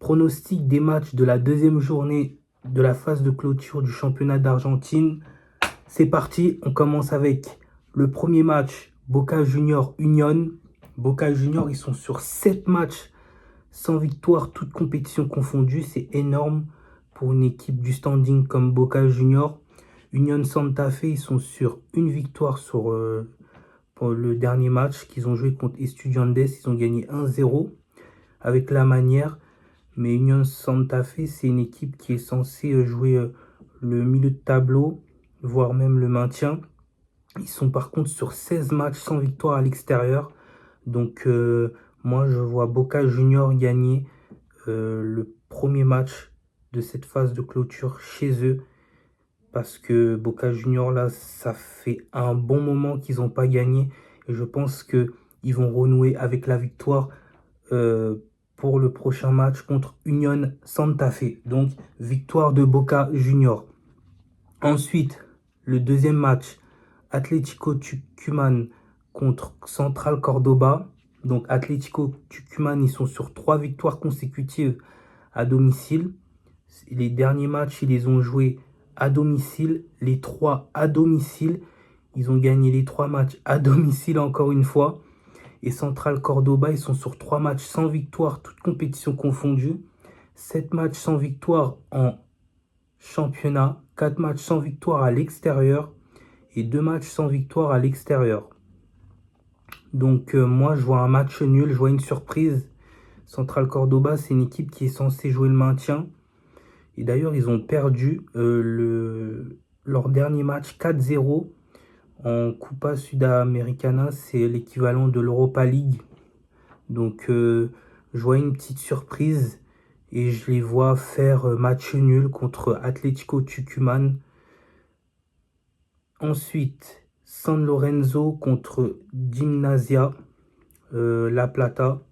Pronostic des matchs de la deuxième journée de la phase de clôture du championnat d'Argentine. C'est parti, on commence avec le premier match, Boca Junior Union. Boca Junior, ils sont sur 7 matchs sans victoire, toutes compétitions confondues. C'est énorme pour une équipe du standing comme Boca Junior. Union Santa Fe, ils sont sur une victoire pour le dernier match qu'ils ont joué contre Estudiantes. Ils ont gagné 1-0 avec la manière. Mais Union Santa Fe, c'est une équipe qui est censée jouer le milieu de tableau, voire même le maintien. Ils sont par contre sur 16 matchs sans victoire à l'extérieur. Donc moi, je vois Boca Junior gagner le premier match de cette phase de clôture chez eux. Parce que Boca Junior, là, ça fait un bon moment qu'ils n'ont pas gagné. Et je pense qu'ils vont renouer avec la victoire pour le prochain match contre Union Santa Fe. Donc, victoire de Boca Junior. Ensuite, le deuxième match, Atlético Tucumán contre Central Cordoba. Donc, Atlético Tucumán, ils sont sur 3 victoires consécutives à domicile. Les derniers matchs, ils les ont joués à domicile. Les 3 à domicile. Ils ont gagné les 3 matchs à domicile encore une fois. Et Central Cordoba, ils sont sur 3 matchs sans victoire, toutes compétitions confondues. 7 matchs sans victoire en championnat, 4 matchs sans victoire à l'extérieur et 2 matchs sans victoire à l'extérieur. Donc moi, je vois un match nul, je vois une surprise. Central Cordoba, c'est une équipe qui est censée jouer le maintien. Et d'ailleurs, ils ont perdu leur dernier match 4-0. En Copa Sudamericana, c'est l'équivalent de l'Europa League. Donc, je vois une petite surprise et je les vois faire match nul contre Atlético Tucumán. Ensuite, San Lorenzo contre Gimnasia La Plata.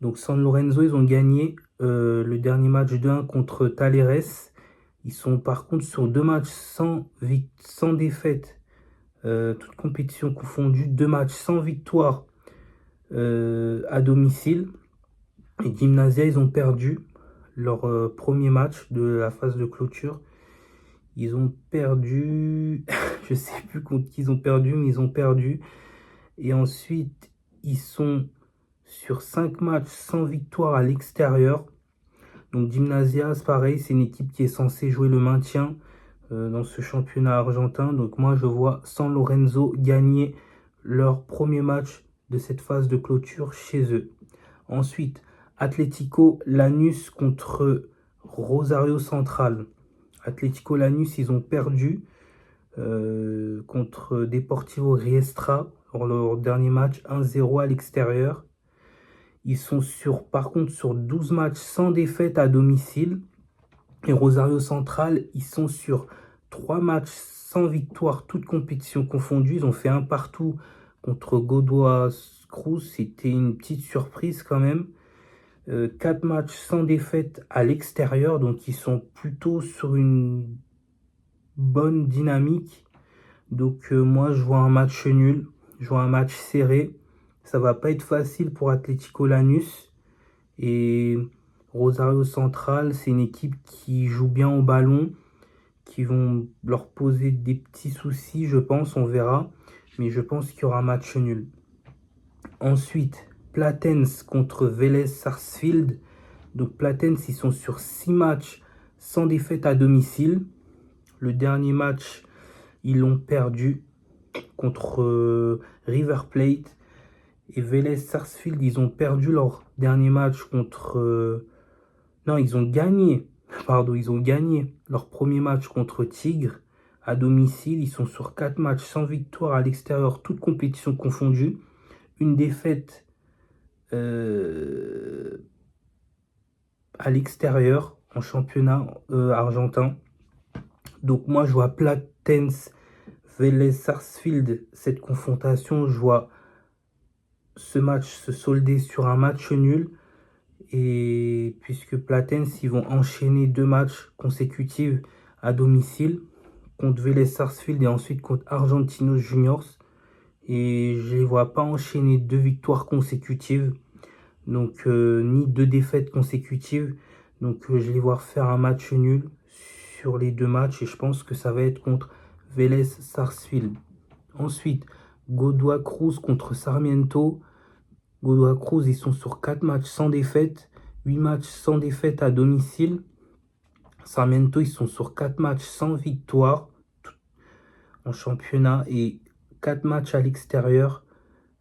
Donc, San Lorenzo, ils ont gagné le dernier match 2-1 contre Talleres. Ils sont par contre sur 2 matchs sans défaite. Toutes compétitions confondues, 2 matchs sans victoire à domicile. Et Gimnasia, ils ont perdu leur premier match de la phase de clôture. Ils ont perdu, je sais plus contre qui ils ont perdu, mais ils ont perdu. Et ensuite, ils sont sur 5 matchs sans victoire à l'extérieur. Donc Gimnasia, c'est pareil, c'est une équipe qui est censée jouer le maintien dans ce championnat argentin. Donc moi, je vois San Lorenzo gagner leur premier match de cette phase de clôture chez eux. Ensuite, Atlético Lanús contre Rosario Central. Atlético Lanús, ils ont perdu contre Deportivo Riestra dans leur dernier match 1-0 à l'extérieur. Ils sont par contre sur 12 matchs sans défaite à domicile. Et Rosario Central, ils sont sur 3 matchs sans victoire, toutes compétitions confondues. Ils ont fait un partout contre Godoy Cruz. C'était une petite surprise quand même. 4 matchs sans défaite à l'extérieur. Donc ils sont plutôt sur une bonne dynamique. Donc moi je vois un match nul. Je vois un match serré. Ça va pas être facile pour Atlético Lanús. Et Rosario Central, c'est une équipe qui joue bien au ballon, qui vont leur poser des petits soucis, je pense, on verra. Mais je pense qu'il y aura un match nul. Ensuite, Platense contre Vélez Sarsfield. Donc Platense, ils sont sur 6 matchs sans défaite à domicile. Le dernier match, ils l'ont perdu contre River Plate. Et Vélez Sarsfield, ils ont perdu leur dernier match contre... Non, ils ont gagné. Pardon, ils ont gagné leur premier match contre Tigre à domicile. Ils sont sur 4 matchs sans victoire à l'extérieur, toutes compétitions confondues. Une défaite à l'extérieur en championnat argentin. Donc moi, je vois Platense, Vélez Sarsfield, cette confrontation, je vois ce match se solder sur un match nul. Et puisque Platense, ils vont enchaîner 2 matchs consécutifs à domicile contre Vélez Sarsfield et ensuite contre Argentinos Juniors. Et je ne les vois pas enchaîner 2 victoires consécutives. Donc, ni 2 défaites consécutives. Donc, je vais voir faire un match nul sur les 2 matchs. Et je pense que ça va être contre Vélez Sarsfield. Ensuite, Godoy Cruz contre Sarmiento. Godoy Cruz, ils sont sur 4 matchs sans défaite. 8 matchs sans défaite à domicile. Sarmiento, ils sont sur 4 matchs sans victoire en championnat et 4 matchs à l'extérieur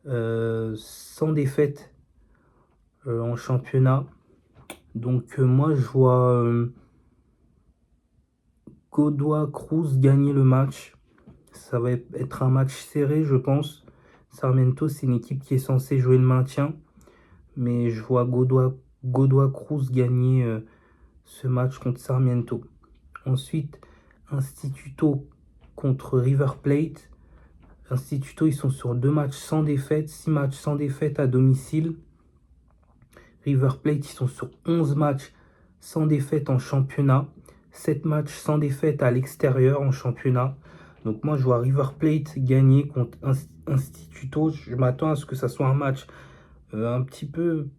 sans défaite en championnat. Donc moi, je vois Godoy Cruz gagner le match. Ça va être un match serré, je pense. Sarmiento, c'est une équipe qui est censée jouer le maintien. Mais je vois Godoy Cruz gagner ce match contre Sarmiento. Ensuite, Instituto contre River Plate. Instituto, ils sont sur 2 matchs sans défaite, 6 matchs sans défaite à domicile. River Plate, ils sont sur 11 matchs sans défaite en championnat, 7 matchs sans défaite à l'extérieur en championnat. Donc moi, je vois River Plate gagner contre Instituto. Je m'attends à ce que ça soit un match un petit peu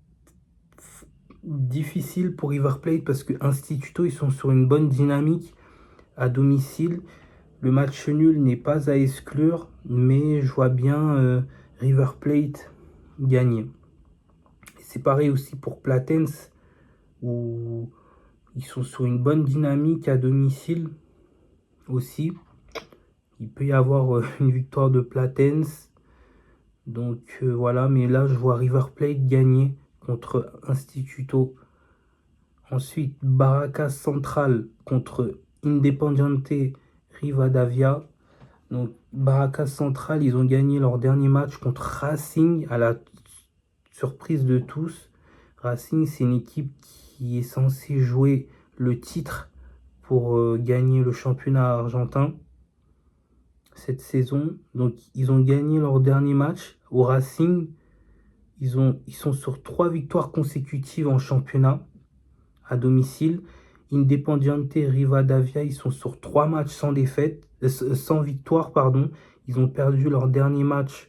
difficile pour River Plate parce que Instituto, ils sont sur une bonne dynamique à domicile. Le match nul n'est pas à exclure, mais je vois bien River Plate gagner. C'est pareil aussi pour Platense, où ils sont sur une bonne dynamique à domicile aussi. Il peut y avoir une victoire de Platense. Donc voilà, mais là je vois River Plate gagner contre Instituto. Ensuite, Barracas Central contre Independiente Rivadavia. Donc, Barracas Central, ils ont gagné leur dernier match contre Racing, à la surprise de tous. Racing, c'est une équipe qui est censée jouer le titre pour gagner le championnat argentin cette saison. Donc, ils ont gagné leur dernier match au Racing. Ils sont sur 3 victoires consécutives en championnat à domicile. Independiente Rivadavia, ils sont sur 3 matchs sans défaite, sans victoire, pardon. Ils ont perdu leur dernier match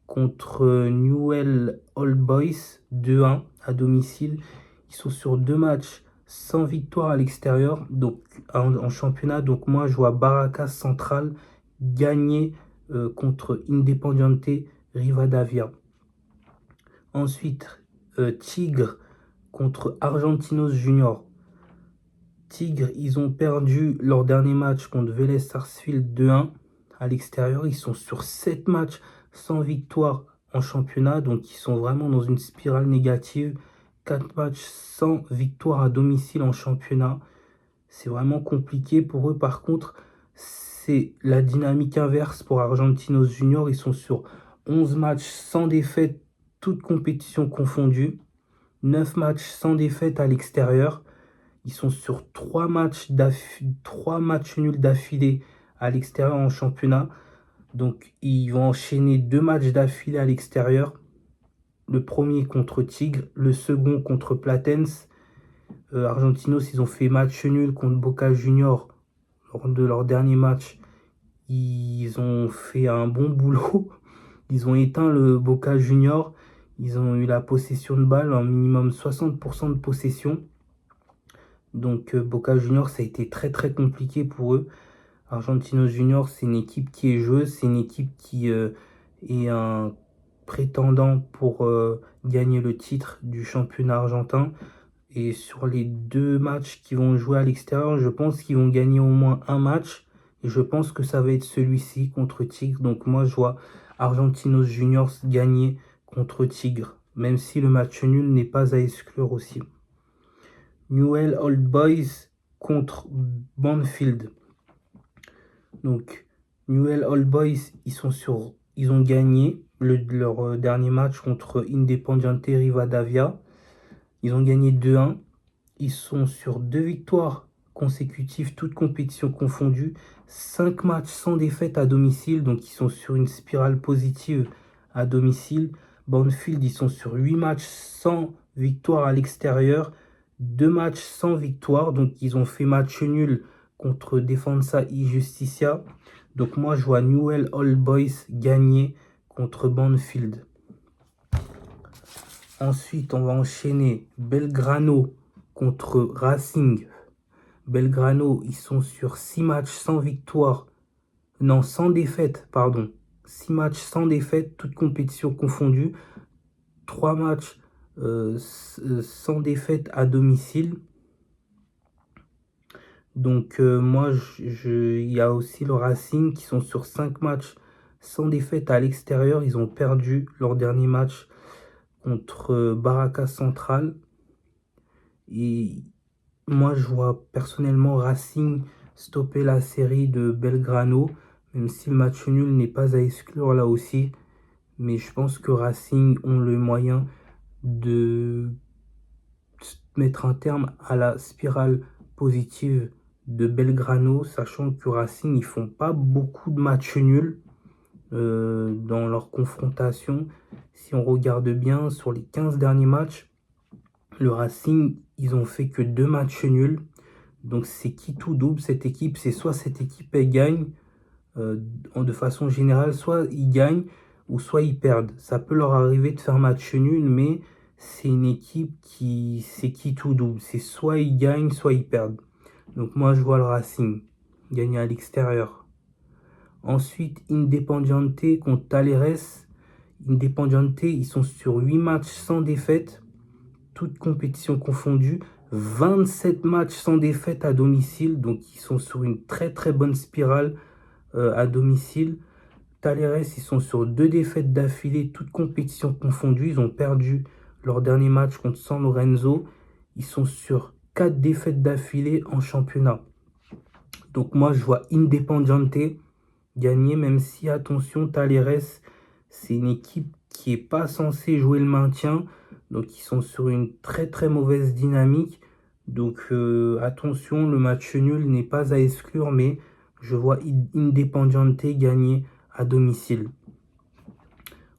contre Newell's Old Boys 2-1 à domicile. Ils sont sur 2 matchs sans victoire à l'extérieur, donc en championnat. Donc moi, je vois Barracas Central gagner contre Independiente Rivadavia. Ensuite, Tigre contre Argentinos Junior. Tigre, ils ont perdu leur dernier match contre Vélez Sarsfield 2-1 à l'extérieur. Ils sont sur 7 matchs sans victoire en championnat, donc ils sont vraiment dans une spirale négative. 4 matchs sans victoire à domicile en championnat. C'est vraiment compliqué pour eux. Par contre, c'est la dynamique inverse pour Argentinos Junior. Ils sont sur 11 matchs sans défaite, toutes compétitions confondues. 9 matchs sans défaite à l'extérieur. Ils sont sur 3 matchs nuls d'affilée à l'extérieur en championnat. Donc, ils vont enchaîner 2 matchs d'affilée à l'extérieur. Le premier contre Tigre, le second contre Platense. Argentinos, ils ont fait match nul contre Boca Junior lors de leur dernier match. Ils ont fait un bon boulot. Ils ont éteint le Boca Junior. Ils ont eu la possession de balle, un minimum 60% de possession. Donc Boca Junior, ça a été très très compliqué pour eux. Argentinos Junior, c'est une équipe qui est joueuse, c'est une équipe qui est un prétendant pour gagner le titre du championnat argentin. Et sur les 2 matchs qu'ils vont jouer à l'extérieur, je pense qu'ils vont gagner au moins un match. Et je pense que ça va être celui-ci contre Tigre. Donc moi, je vois Argentinos Juniors gagner contre Tigre, même si le match nul n'est pas à exclure aussi. Newell's Old Boys contre Banfield. Donc, Newell's Old Boys, ils ont gagné leur dernier match contre Independiente Rivadavia. Ils ont gagné 2-1. Ils sont sur 2 victoires consécutives, toutes compétitions confondues. 5 matchs sans défaite à domicile. Donc, ils sont sur une spirale positive à domicile. Banfield, ils sont sur 8 matchs sans victoire à l'extérieur. 2 matchs sans victoire. Donc, ils ont fait match nul contre Defensa y Justicia. Donc, moi, je vois Newell's Old Boys gagner contre Banfield. Ensuite, on va enchaîner Belgrano contre Racing. Belgrano, ils sont sur 6 matchs sans victoire. Non, sans défaite, pardon. 6 matchs sans défaite, toutes compétitions confondues. 3 matchs sans défaite à domicile. Donc moi, il y a aussi le Racing qui sont sur 5 matchs sans défaite à l'extérieur. Ils ont perdu leur dernier match contre Baraka Central. Et moi, je vois personnellement Racing stopper la série de Belgrano, même si le match nul n'est pas à exclure là aussi. Mais je pense que Racing ont le moyen de mettre un terme à la spirale positive de Belgrano, sachant que Racing, ils font pas beaucoup de matchs nuls dans leur confrontation. Si on regarde bien, sur les 15 derniers matchs, le Racing, ils ont fait que 2 matchs nuls. Donc c'est qui tout double cette équipe. C'est soit cette équipe elle gagne de façon générale, soit ils gagnent ou soit ils perdent. Ça peut leur arriver de faire match nul, mais c'est une équipe c'est qui tout double. C'est soit ils gagnent, soit ils perdent. Donc moi je vois le Racing gagner à l'extérieur. Ensuite, Independiente contre Talleres. Independiente, ils sont sur 8 matchs sans défaite, toutes compétitions confondues. 27 matchs sans défaite à domicile, donc ils sont sur une très très bonne spirale à domicile. Talleres, ils sont sur 2 défaites d'affilée, toutes compétitions confondues. Ils ont perdu leur dernier match contre San Lorenzo. Ils sont sur 4 défaites d'affilée en championnat. Donc moi, je vois Independiente gagner, même si, attention, Talleres, c'est une équipe qui n'est pas censée jouer le maintien. Donc ils sont sur une très très mauvaise dynamique. Donc attention, le match nul n'est pas à exclure, mais je vois Independiente gagner à domicile.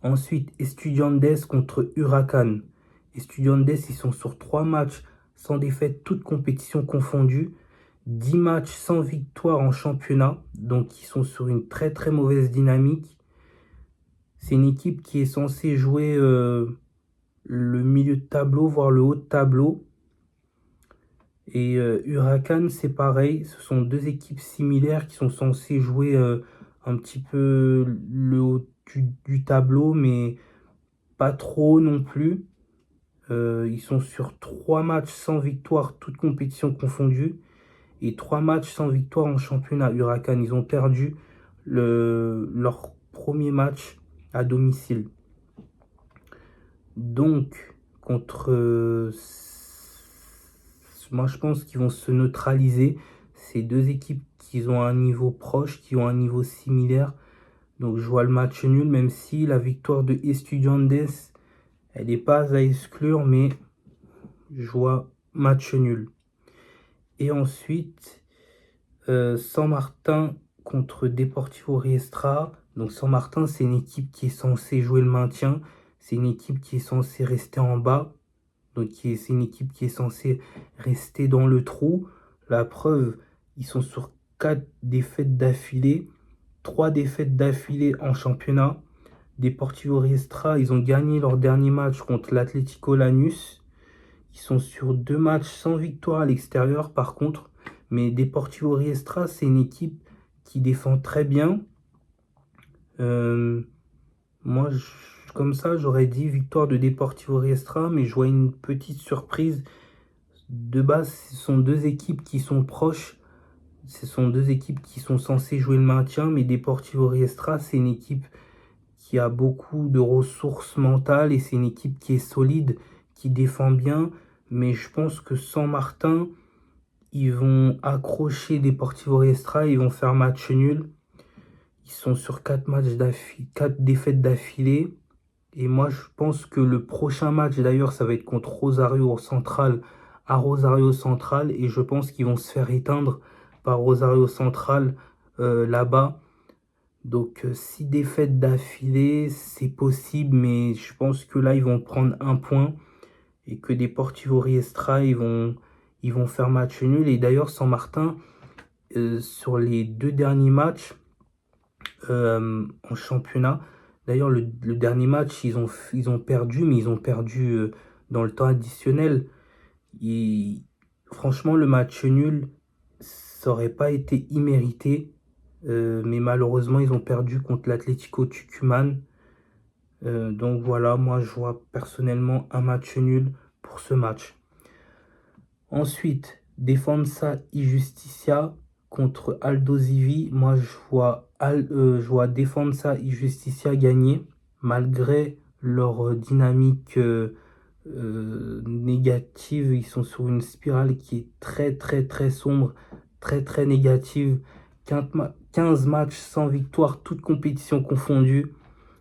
Ensuite, Estudiantes contre Huracan. Estudiantes, ils sont sur 3 matchs sans défaite, toutes compétitions confondues. 10 matchs sans victoire en championnat. Donc, ils sont sur une très très mauvaise dynamique. C'est une équipe qui est censée jouer le milieu de tableau, voire le haut de tableau. Et Huracan, c'est pareil. Ce sont 2 équipes similaires qui sont censées jouer un petit peu le haut du tableau, mais pas trop non plus. Ils sont sur 3 matchs sans victoire, toutes compétitions confondues, et 3 matchs sans victoire en championnat. Huracan, ils ont perdu leur premier match à domicile. Donc, moi je pense qu'ils vont se neutraliser. Ces 2 équipes qui ont un niveau proche, qui ont un niveau similaire. Donc je vois le match nul, même si la victoire de Estudiantes, elle n'est pas à exclure, mais je vois match nul. Et ensuite, San Martin contre Deportivo Riestra. Donc San Martin, c'est une équipe qui est censée jouer le maintien. C'est une équipe qui est censée rester en bas. Donc c'est une équipe qui est censée rester dans le trou. La preuve, ils sont sur 4 défaites d'affilée. 3 défaites d'affilée en championnat. Deportivo Riestra, ils ont gagné leur dernier match contre l'Atlético Lanús. Ils sont sur 2 matchs sans victoire à l'extérieur par contre. Mais Deportivo Riestra, c'est une équipe qui défend très bien. Moi, comme ça, j'aurais dit victoire de Deportivo Riestra, mais je vois une petite surprise. De base, ce sont 2 équipes qui sont proches. Ce sont 2 équipes qui sont censées jouer le maintien, mais Deportivo Riestra, c'est une équipe qui a beaucoup de ressources mentales et c'est une équipe qui est solide, qui défend bien. Mais je pense que San Martin, ils vont accrocher Deportivo Riestra, ils vont faire match nul. Ils sont sur 4 défaites d'affilée. Et moi, je pense que le prochain match, d'ailleurs, ça va être contre Rosario Central à Rosario Central. Et je pense qu'ils vont se faire éteindre par Rosario Central là-bas. Donc, 6 défaites d'affilée, c'est possible. Mais je pense que là, ils vont prendre un point. Et que Deportivo Riestra, ils vont faire match nul. Et d'ailleurs, San Martin, sur les 2 derniers matchs en championnat, D'ailleurs, le dernier match, ils ont perdu, mais ils ont perdu dans le temps additionnel. Et franchement, le match nul, ça aurait pas été immérité. Mais malheureusement, ils ont perdu contre l'Atlético Tucumán. Donc voilà, moi je vois personnellement un match nul pour ce match. Ensuite, Defensa y Justicia contre Aldosivi. Moi je vois Defensa y Justicia gagner malgré leur dynamique négative. Ils sont sur une spirale qui est très très très sombre, très très négative. 15 matchs sans victoire, toutes compétitions confondues.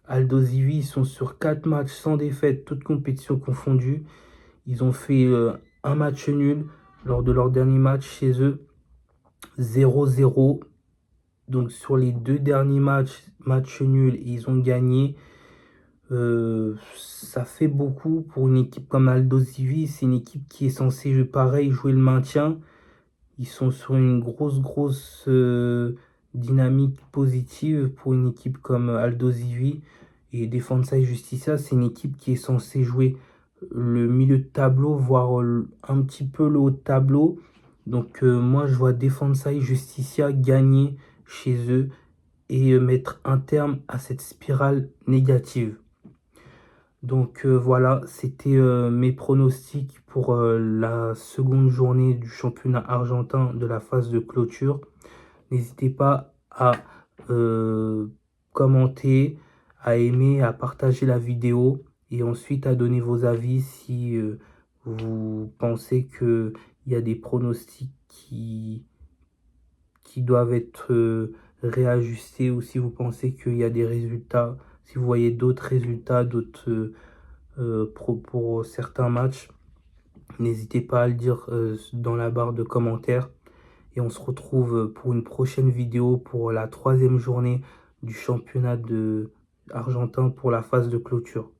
Aldosivi, ils sont sur 4 matchs sans défaite, toutes compétitions confondues. Ils ont fait un match nul lors de leur dernier match chez eux, 0-0. Donc sur les deux derniers matchs nuls, ils ont gagné. Ça fait beaucoup pour une équipe comme Aldosivi. C'est une équipe qui est censée jouer le maintien. Ils sont sur une grosse dynamique positive pour une équipe comme Aldosivi. Et Defensa y Justicia, c'est une équipe qui est censée jouer le milieu de tableau, voire un petit peu le haut de tableau. Donc moi, je vois Defensa y Justicia gagner chez eux et mettre un terme à cette spirale négative. Donc voilà, c'était mes pronostics pour la seconde journée du championnat argentin de la phase de clôture. N'hésitez pas à commenter, à aimer, à partager la vidéo et ensuite à donner vos avis si vous pensez qu'il y a des pronostics qui doivent être réajustés ou si vous pensez qu'il y a des résultats, si vous voyez d'autres résultats, d'autres pour certains matchs. N'hésitez pas à le dire dans la barre de commentaires. Et on se retrouve pour une prochaine vidéo pour la troisième journée du championnat argentin pour la phase de clôture.